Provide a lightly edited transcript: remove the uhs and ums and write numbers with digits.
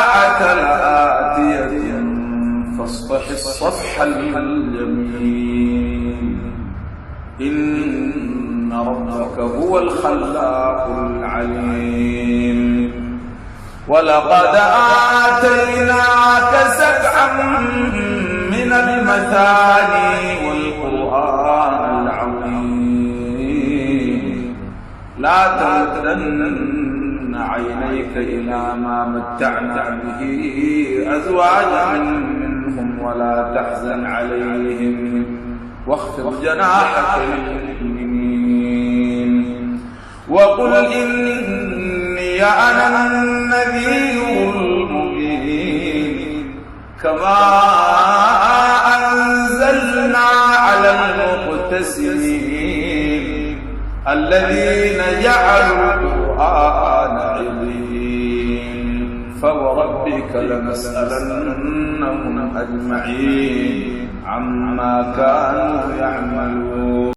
الساعة لآتية فاصفح الصفح الجميل إن ربك هو الخلاق العليم ولقد آتيناك سبعا من المثاني والقرآن العظيم لا تمدن عينيك إلى ما متعنا به أزواجا منهم ولا تحزن عليهم واخفض جناحك للمؤمنين وقل إني أنا النذير المبين كما أنزلنا على المقتسمين الذين جعلوا القرآن عظيم فوربك لنسألنهم أجمعين عما كانوا يعملون